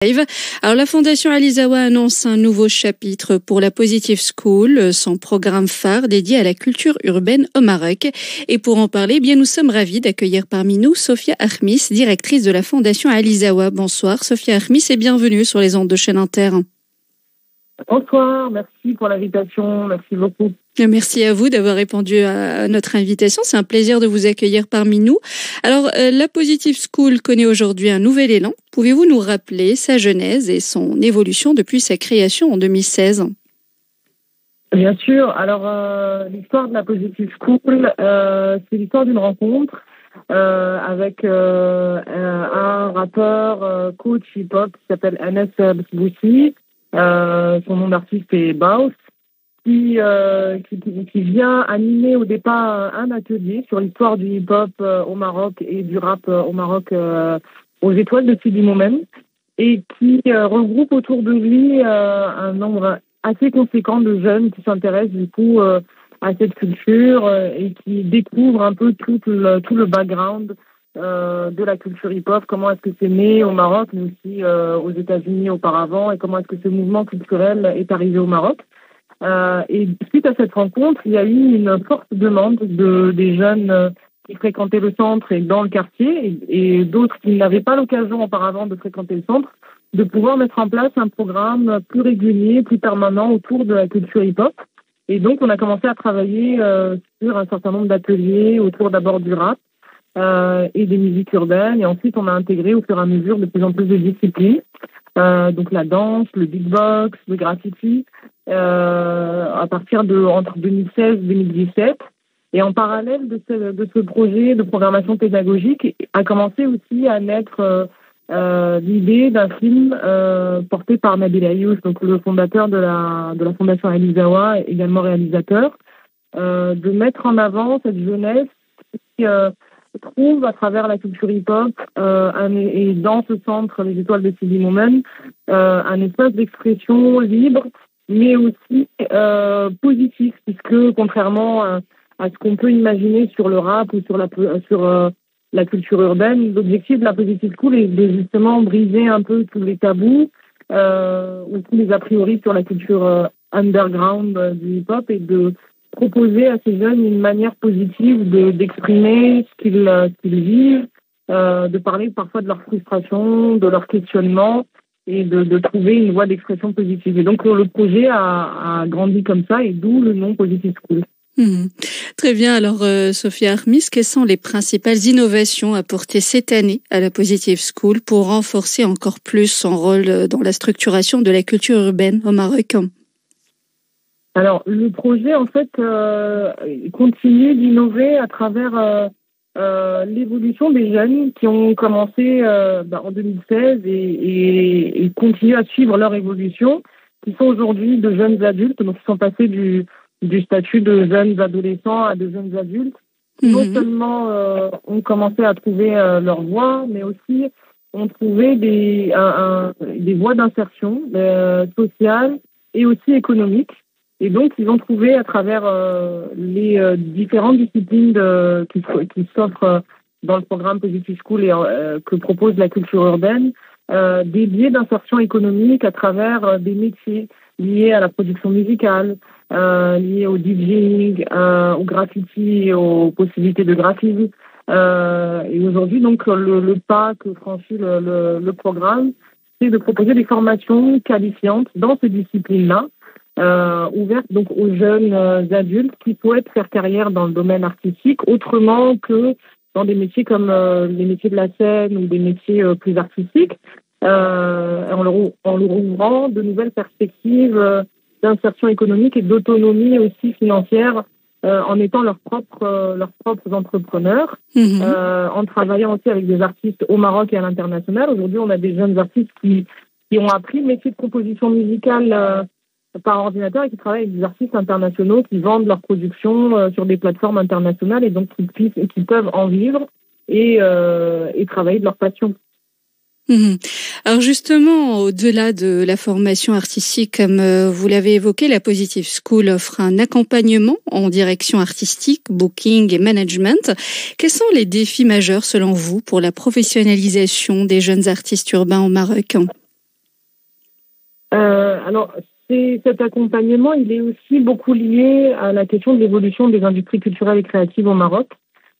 Alors la Fondation Alizawa annonce un nouveau chapitre pour la Positive School, son programme phare dédié à la culture urbaine au Maroc. Et pour en parler, eh bien nous sommes ravis d'accueillir parmi nous Sophia Armis, directrice de la Fondation Alizawa. Bonsoir Sophia Armis et bienvenue sur les ondes de Chaîne Inter. Bonsoir, merci pour l'invitation, merci beaucoup. Merci à vous d'avoir répondu à notre invitation. C'est un plaisir de vous accueillir parmi nous. Alors, la Positive School connaît aujourd'hui un nouvel élan. Pouvez-vous nous rappeler sa genèse et son évolution depuis sa création en 2016 ? Bien sûr. Alors, l'histoire de la Positive School, c'est l'histoire d'une rencontre avec un rappeur, coach hip-hop qui s'appelle Anas Boussi. Son nom d'artiste est Baus. Qui vient animer au départ un atelier sur l'histoire du hip-hop au Maroc et du rap au Maroc aux Étoiles de Sidi Moumen et qui regroupe autour de lui un nombre assez conséquent de jeunes qui s'intéressent du coup à cette culture et qui découvrent un peu tout le background de la culture hip-hop, comment est-ce que c'est né au Maroc mais aussi aux États-Unis auparavant et comment est-ce que ce mouvement culturel est arrivé au Maroc. Et suite à cette rencontre, il y a eu une forte demande des jeunes qui fréquentaient le centre et dans le quartier et d'autres qui n'avaient pas l'occasion auparavant de fréquenter le centre, de pouvoir mettre en place un programme plus régulier, plus permanent autour de la culture hip-hop. Et donc, on a commencé à travailler sur un certain nombre d'ateliers autour d'abord du rap et des musiques urbaines. Et ensuite, on a intégré au fur et à mesure de plus en plus de disciplines. Donc la danse, le beatbox, le graffiti, à partir entre 2016 et 2017. Et en parallèle de ce projet de programmation pédagogique, a commencé aussi à naître l'idée d'un film porté par Nabil Ayouch, donc le fondateur de la Fondation Alizawa, également réalisateur, de mettre en avant cette jeunesse qui trouve à travers la culture hip-hop et dans ce centre, les Étoiles de Sidi Moumen, un espace d'expression libre, mais aussi positif, puisque contrairement à ce qu'on peut imaginer sur le rap ou sur la culture urbaine, l'objectif de la Positive School est de justement briser un peu tous les tabous ou tous les a priori sur la culture underground du hip-hop et de proposer à ces jeunes une manière positive d'exprimer ce qu'ils vivent, de parler parfois de leur frustration, de leur questionnement et de trouver une voie d'expression positive. Et donc le projet a grandi comme ça et d'où le nom Positive School. Très bien. Alors, Sophia Armis, quelles sont les principales innovations apportées cette année à la Positive School pour renforcer encore plus son rôle dans la structuration de la culture urbaine au Maroc ? Alors, le projet, en fait, continue d'innover à travers l'évolution des jeunes qui ont commencé en 2016 et continuent à suivre leur évolution, qui sont aujourd'hui de jeunes adultes, donc qui sont passés du statut de jeunes adolescents à de jeunes adultes, qui non seulement ont commencé à trouver leur voie, mais aussi ont trouvé des voies d'insertion sociale et aussi économique. Et donc, ils ont trouvé à travers les différentes disciplines qui s'offrent dans le programme Positive School et que propose la culture urbaine, des biais d'insertion économique à travers des métiers liés à la production musicale, liés au DJing, au graffiti et aux possibilités de graphisme. Et aujourd'hui, donc, le pas que franchit le programme, c'est de proposer des formations qualifiantes dans ces disciplines-là, ouverte donc aux jeunes adultes qui souhaitent faire carrière dans le domaine artistique autrement que dans des métiers comme les métiers de la scène ou des métiers plus artistiques, en leur ouvrant de nouvelles perspectives d'insertion économique et d'autonomie aussi financière en étant leurs propres entrepreneurs, en travaillant aussi avec des artistes au Maroc et à l'international. Aujourd'hui, on a des jeunes artistes qui ont appris le métier de composition musicale par ordinateur et qui travaillent avec des artistes internationaux qui vendent leurs productions sur des plateformes internationales et donc qui peuvent en vivre et travailler de leur passion. Alors justement, au-delà de la formation artistique, comme vous l'avez évoqué, la Positive School offre un accompagnement en direction artistique, booking et management. Quels sont les défis majeurs selon vous pour la professionnalisation des jeunes artistes urbains au Maroc ? Alors, cet accompagnement, il est aussi beaucoup lié à la question de l'évolution des industries culturelles et créatives au Maroc,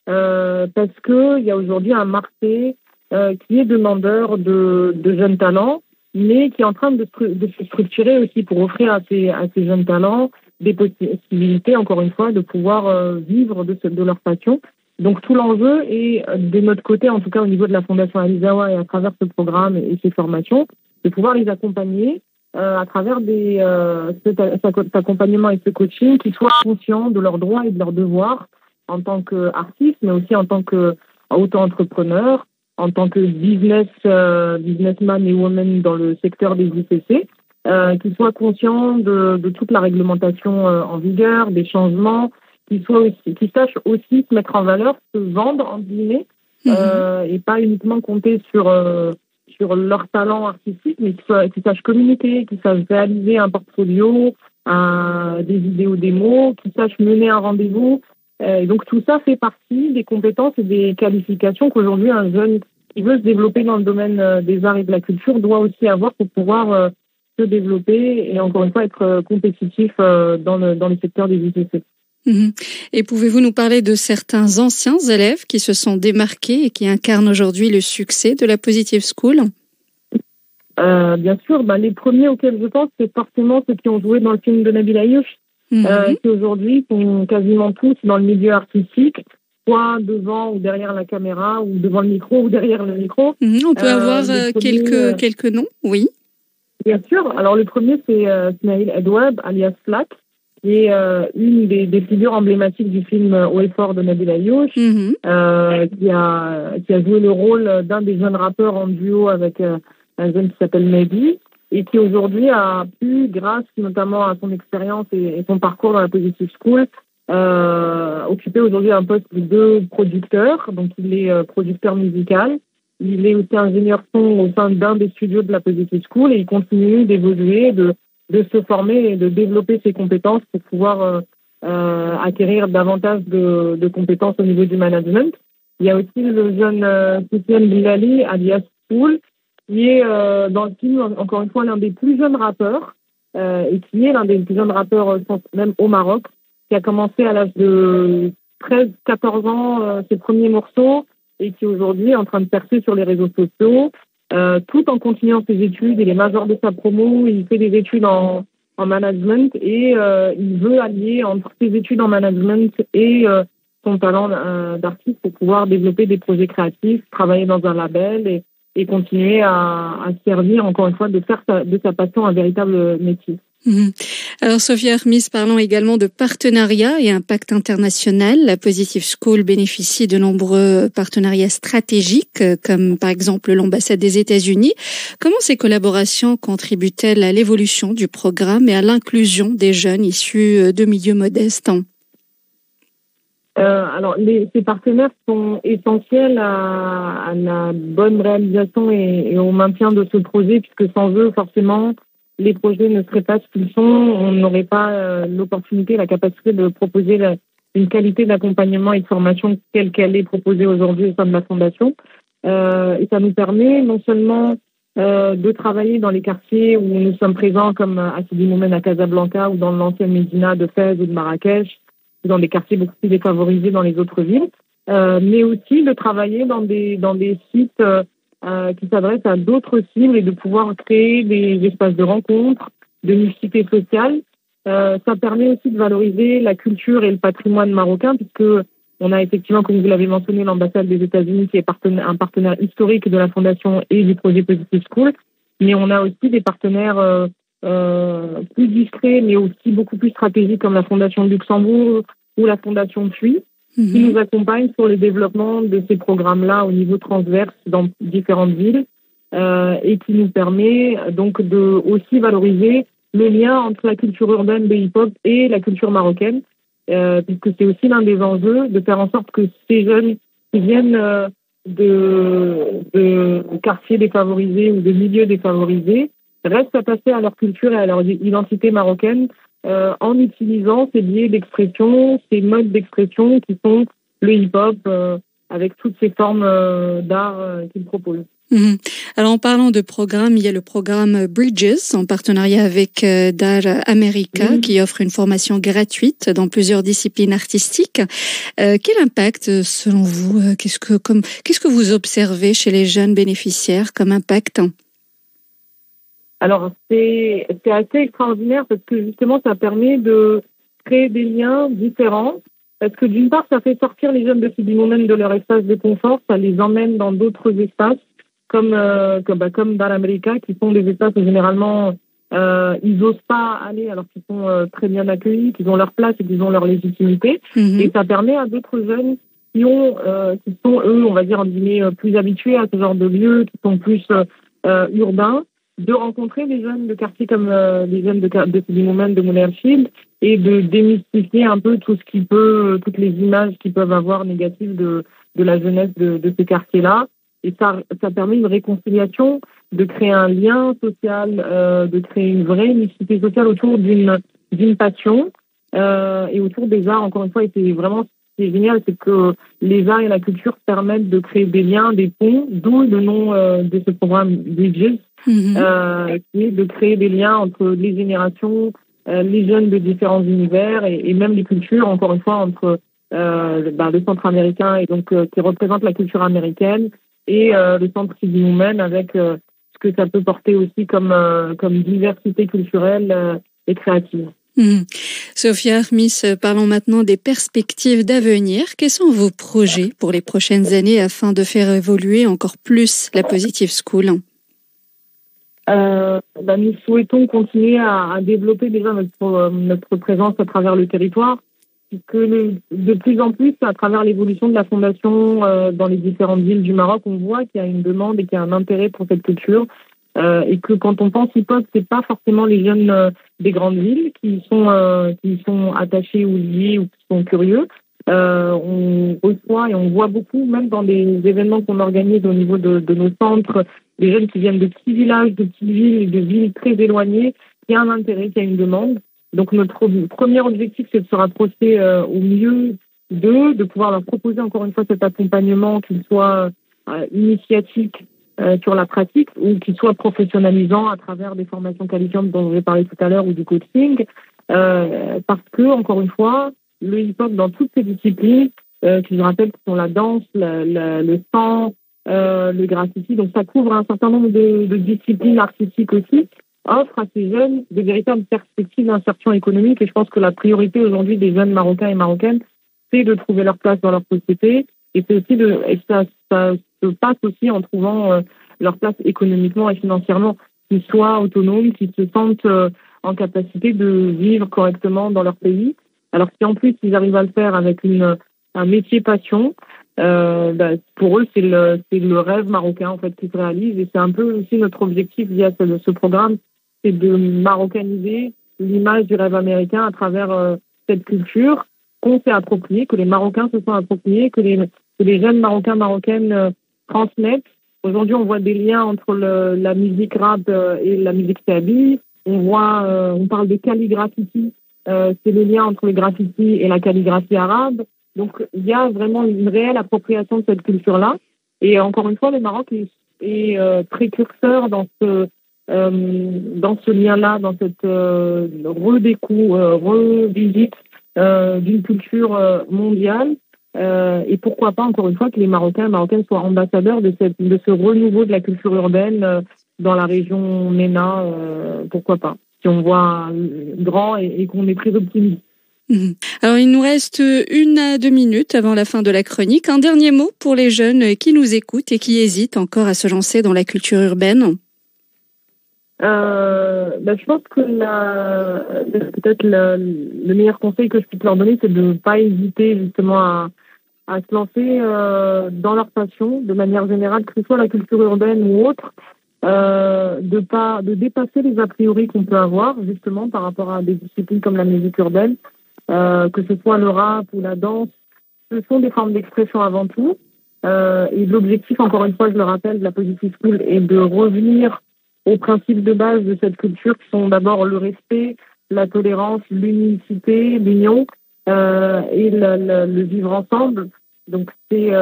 parce qu'il y a aujourd'hui un marché qui est demandeur de jeunes talents, mais qui est en train de se structurer aussi pour offrir à ces jeunes talents des possibilités, encore une fois, de pouvoir vivre de leur passion. Donc tout l'enjeu est, de notre côté, en tout cas au niveau de la Fondation Alizawa et à travers ce programme et ces formations, de pouvoir les accompagner à travers cet accompagnement et ce coaching, qu'ils soient conscients de leurs droits et de leurs devoirs en tant qu'artistes, mais aussi en tant qu'auto-entrepreneurs, en tant que businessman et women dans le secteur des ICC, qu'ils soient conscients de toute la réglementation en vigueur, des changements, qu'ils sachent aussi se mettre en valeur, se vendre, en guillemets, et pas uniquement compter sur leur talent artistique, mais qu'ils sachent communiquer, qu'ils sachent réaliser un portfolio, des vidéos démos, qu'ils sachent mener un rendez-vous. Et donc tout ça fait partie des compétences et des qualifications qu'aujourd'hui un jeune qui veut se développer dans le domaine des arts et de la culture doit aussi avoir pour pouvoir se développer et encore une fois être compétitif dans le secteur des ICC. Et pouvez-vous nous parler de certains anciens élèves qui se sont démarqués et qui incarnent aujourd'hui le succès de la Positive School? Bien sûr, les premiers auxquels je pense, c'est forcément ceux qui ont joué dans le film de Nabil Ayouch, qui aujourd'hui sont quasiment tous dans le milieu artistique, soit devant ou derrière la caméra, ou devant le micro ou derrière le micro. On peut avoir quelques noms, oui. Bien sûr. Alors le premier, c'est Smaïl Edoueb, alias Slack, qui est une des figures emblématiques du film Haut et Fort de Nabil Ayouch, qui a joué le rôle d'un des jeunes rappeurs en duo avec un jeune qui s'appelle Mehdi, et qui aujourd'hui a pu, grâce notamment à son expérience et son parcours dans la Positive School, occuper aujourd'hui un poste de producteur. Donc il est producteur musical. Il est aussi ingénieur son au sein d'un des studios de la Positive School et il continue d'évoluer, de se former et de développer ses compétences pour pouvoir acquérir davantage de compétences au niveau du management. Il y a aussi le jeune Soufiane Bilali, alias Poul, qui est dans le film, encore une fois, l'un des plus jeunes rappeurs et qui est l'un des plus jeunes rappeurs même au Maroc, qui a commencé à l'âge de 13-14 ans ses premiers morceaux et qui aujourd'hui est en train de percer sur les réseaux sociaux, tout en continuant ses études. Il est major de sa promo, il fait des études en management et il veut allier entre ses études en management et son talent d'artiste pour pouvoir développer des projets créatifs, travailler dans un label et continuer à servir, encore une fois, de faire de sa passion un véritable métier. Alors, Sophia Hermis, parlons également de partenariat et impact international. La Positive School bénéficie de nombreux partenariats stratégiques, comme par exemple l'ambassade des États-Unis. Comment ces collaborations contribuent-elles à l'évolution du programme et à l'inclusion des jeunes issus de milieux modestes? Alors, ces partenaires sont essentiels à la bonne réalisation et au maintien de ce projet, puisque sans eux, forcément, les projets ne seraient pas ce qu'ils sont. On n'aurait pas l'opportunité, la capacité de proposer une qualité d'accompagnement et de formation telle qu'elle est proposée aujourd'hui au sein de la Fondation. Et ça nous permet non seulement de travailler dans les quartiers où nous sommes présents, comme à Sidi Moumen à Casablanca ou dans l'ancienne Médina de Fès ou de Marrakech, dans des quartiers beaucoup plus défavorisés dans les autres villes, mais aussi de travailler dans des sites qui s'adressent à d'autres cibles et de pouvoir créer des espaces de rencontres, de mixité sociale. Ça permet aussi de valoriser la culture et le patrimoine marocain, puisque on a effectivement, comme vous l'avez mentionné, l'ambassade des États-Unis qui est un partenaire historique de la Fondation et du projet Positive School, mais on a aussi des partenaires plus discrets, mais aussi beaucoup plus stratégiques, comme la Fondation de Luxembourg ou la Fondation TUI, qui nous accompagnent sur le développement de ces programmes-là au niveau transverse dans différentes villes et qui nous permet donc de aussi valoriser le lien entre la culture urbaine de hip-hop et la culture marocaine, puisque c'est aussi l'un des enjeux de faire en sorte que ces jeunes qui viennent de quartiers défavorisés ou de milieux défavorisés restent attachés à leur culture et à leur identité marocaine en utilisant ces biais d'expression, ces modes d'expression qui sont le hip-hop avec toutes ces formes d'art qu'il propose. Mhm. Alors, en parlant de programme, il y a le programme Bridges en partenariat avec Dar America qui offre une formation gratuite dans plusieurs disciplines artistiques. Quel impact, selon vous, qu'est-ce que vous observez chez les jeunes bénéficiaires comme impact? Alors, c'est assez extraordinaire parce que justement, ça permet de créer des liens différents. Parce que d'une part, ça fait sortir les jeunes de Sidi-Moumen de leur espace de confort, ça les emmène dans d'autres espaces, comme Dar America, qui sont des espaces où généralement ils n'osent pas aller alors qu'ils sont très bien accueillis, qu'ils ont leur place et qu'ils ont leur légitimité. Et ça permet à d'autres jeunes qui sont eux, on va dire en guillemets, plus habitués à ce genre de lieux, qui sont plus urbains, de rencontrer des jeunes de quartiers comme les jeunes de Sidi-Moumen, de Mounirchid, et de démystifier un peu toutes les images qu'ils peuvent avoir négatives de la jeunesse de ces quartiers-là. Et ça permet une réconciliation, de créer un lien social, de créer une vraie unicité sociale autour d'une passion et autour des arts. Encore une fois, ce qui est génial, c'est que les arts et la culture permettent de créer des liens, des ponts, d'où le nom de ce programme Bridges, qui est de créer des liens entre les générations, les jeunes de différents univers et même les cultures, encore une fois, entre le centre américain et donc qui représente la culture américaine et le centre Sidi-Moumen avec ce que ça peut porter aussi comme diversité culturelle et créative. Sophia Armis, parlons maintenant des perspectives d'avenir. Quels sont vos projets pour les prochaines années afin de faire évoluer encore plus la Positive School? Nous souhaitons continuer à développer déjà notre présence à travers le territoire, puisque de plus en plus, à travers l'évolution de la fondation dans les différentes villes du Maroc, on voit qu'il y a une demande et qu'il y a un intérêt pour cette culture. Et que quand on pense hip-hop, c'est pas forcément les jeunes des grandes villes qui sont attachés ou liés ou qui sont curieux. On reçoit et on voit beaucoup, même dans des événements qu'on organise au niveau de nos centres, des jeunes qui viennent de petits villages, de petites villes, de villes très éloignées, qui a un intérêt, qui a une demande. Donc notre premier objectif, c'est de se rapprocher au mieux d'eux, de pouvoir leur proposer encore une fois cet accompagnement, qu'il soit initiatique sur la pratique ou qu'il soit professionnalisant à travers des formations qualifiantes dont j'ai parlé tout à l'heure ou du coaching, parce que, encore une fois, le hip-hop dans toutes ces disciplines, qui je rappelle que sont la danse, le chant, le graffiti, donc ça couvre un certain nombre de disciplines artistiques aussi, offre à ces jeunes de véritables perspectives d'insertion économique. Et je pense que la priorité aujourd'hui des jeunes Marocains et Marocaines, c'est de trouver leur place dans leur société. Et c'est aussi ça se passe aussi en trouvant leur place économiquement et financièrement, qu'ils soient autonomes, qu'ils se sentent en capacité de vivre correctement dans leur pays. Alors si en plus ils arrivent à le faire avec un métier passion, pour eux c'est le rêve marocain en fait qui se réalise. Et c'est un peu aussi notre objectif via ce programme, c'est de maroccaniser l'image du rêve américain à travers cette culture qu'on s'est appropriée, que les Marocains se sont appropriés, que les jeunes Marocains, Marocaines transmettent. Aujourd'hui, on voit des liens entre la musique rap et la musique tabi. On parle de calligraphie. C'est le lien entre le graffiti et la calligraphie arabe. Donc, il y a vraiment une réelle appropriation de cette culture-là. Et encore une fois, le Maroc est précurseur dans ce lien-là, dans cette revisite d'une culture mondiale. Et pourquoi pas, encore une fois, que les Marocains et Marocaines soient ambassadeurs de ce renouveau de la culture urbaine dans la région MENA, pourquoi pas, si on voit grand et qu'on est très optimiste. Alors, il nous reste 1 à 2 minutes avant la fin de la chronique. Un dernier mot pour les jeunes qui nous écoutent et qui hésitent encore à se lancer dans la culture urbaine. Je pense que peut-être le meilleur conseil que je puisse leur donner, c'est de ne pas hésiter justement à se lancer dans leur passion, de manière générale, que ce soit la culture urbaine ou autre, de dépasser les a priori qu'on peut avoir justement par rapport à des disciplines comme la musique urbaine, que ce soit le rap ou la danse. Ce sont des formes d'expression avant tout. Et l'objectif, encore une fois, je le rappelle, de la Positive School est de revenir aux principes de base de cette culture qui sont d'abord le respect, la tolérance, l'unicité, l'union et le vivre ensemble. Donc c'est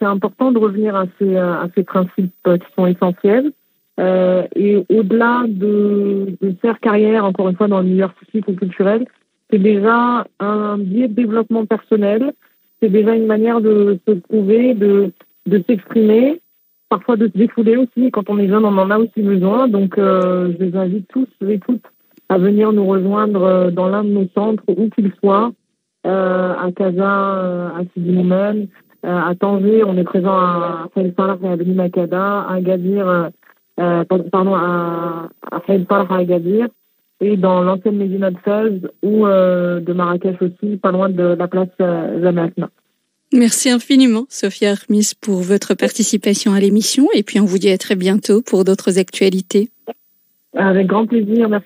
important de revenir à ces principes qui sont essentiels. Et au-delà de faire carrière, encore une fois, dans le milieu artistique ou culturel, c'est déjà un biais de développement personnel. C'est déjà une manière de se trouver, de s'exprimer, parfois de se défouler aussi. Quand on est jeune, on en a aussi besoin. Donc, je les invite tous et toutes à venir nous rejoindre dans l'un de nos centres, où qu'il soit, à Casa, à Sidi Moumen, à Tanger. On est présent à Khaïr Salah et à Beni Makada, à Agadir, à Khaïr Salah à Agadir, et dans l'ancienne Médina de Fès ou de Marrakech aussi, pas loin de la place Zamatna. Merci infiniment, Sophia Armis, pour votre participation à l'émission. Et puis, on vous dit à très bientôt pour d'autres actualités. Avec grand plaisir. Merci.